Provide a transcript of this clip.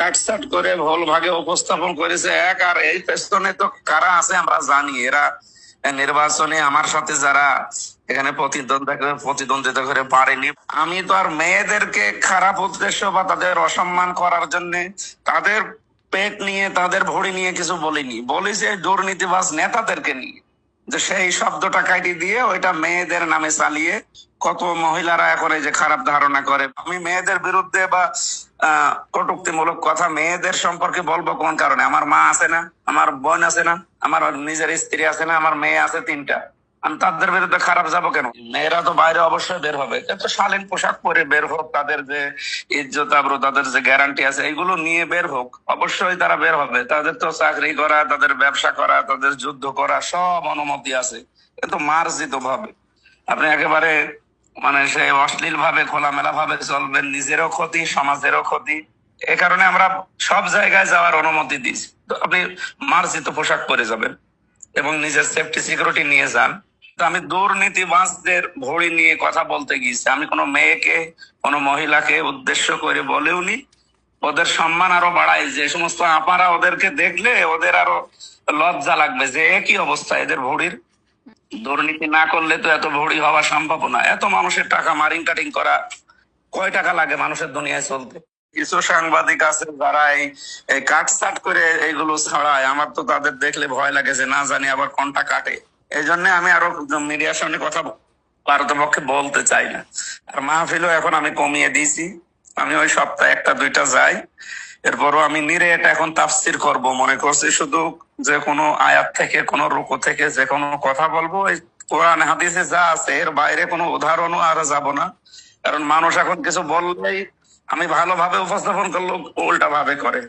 কাটছাট করে ভুল ভাগে উপস্থাপন করেছে এক, আর এই পেছনে তো কারা আছে আমরা জানি। এরা নির্বাচনে আমার সাথে যারা এখানে প্রতিদ্বন্দ্বিতা করে পারেনি। আমি তো আর মেয়েদেরকে খারাপ উদ্দেশ্য বা তাদের অসম্মান করার জন্য তাদের পেট নিয়ে তাদের ভড়ি নিয়ে কিছু বলিনি, বলি যে দুর্নীতিবাজ নেতাদেরকে নিয়ে, যে সেই শব্দটা কাটিয়ে দিয়ে ওইটা মেয়েদের নামে চালিয়ে কত মহিলারা এখন এই যে খারাপ ধারণা করে। আমি মেয়েদের বিরুদ্ধে বা কটুক্তিমূলক কথা মেয়েদের সম্পর্কে বলবো কোন কারণে? আমার মা আছে না, আমার বোন আছে না, আমার নিজের স্ত্রী আছে না, আমার মেয়ে আছে 3টা। আমি তাদের বিরুদ্ধে খারাপ যাবো কেন? মেয়েরা তো বাইরে অবশ্যই বের হবে, কিন্তু শালীন পোশাক পরে বের হোক, তাদের যে ইজ্জত আবরু, তাদের যে গ্যারান্টি আছে এগুলো নিয়ে বের হোক, অবশ্যই তারা বের হবে। তাদের তো চাকরি করা, তাদের ব্যবসা করা, তাদের যুদ্ধ করা সব অনুমতি আছে, কিন্তু মার্জিত ভাবে। আপনি একেবারে মানে সেই অশ্লীল ভাবে খোলামেলা ভাবে চলবেন, নিজেরও ক্ষতি সমাজেরও ক্ষতি। এ কারণে আমরা সব জায়গায় যাওয়ার অনুমতি দিচ্ছি। তো আপনি মার্জিত পোশাক পরে যাবেন এবং নিজের সেফটি সিকিউরিটি নিয়ে যান। তো আমি দুর্নীতিবাজদের ভড়ি নিয়ে কথা বলতে গিয়েছি, আমি কোনো মেয়েকে কোনো মহিলাকে উদ্দেশ্য করে বলেওনি। ওদের সম্মান আরো বাড়াই, যে সমস্ত আপারা ওদেরকে দেখলে ওদের আরো লজ্জা লাগবে যে একই অবস্থা এদের ভড়ির। দুর্নীতি না করলে তো এত ভড়ি হওয়া সম্ভব না। এত মানুষের টাকা মারিং কাটিং করা, কয় টাকা লাগে মানুষের দুনিয়ায় চলতে? কিছু সাংবাদিক আছে যারা এই কাটছাট করে এইগুলো ছড়ায়, আমার তো তাদের দেখলে ভয় লাগে যে না জানি আবার কোনটা কাটে। এই জন্য আমি আরো মিডিয়ার সামনে কথা পারতপক্ষে বলতে চাই না। আর মাহফিলও এখন আমি কমিয়ে দিয়েছি, আমি ওই সপ্তাহে 1-2টা যাই। এরপরও আমি নিরে এটা এখন তাফসির করব মনে করছি, শুধু যে কোনো আয়াত থেকে কোনো রুকু থেকে যে কোনো কথা বলবো, এই কোরআন হাদিসে যা আছে এর বাইরে কোনো উদাহরণও আর যাব না। কারণ মানুষ এখন কিছু বললেই আমি ভালোভাবে উপস্থাপন করলেও উল্টা ভাবে করে।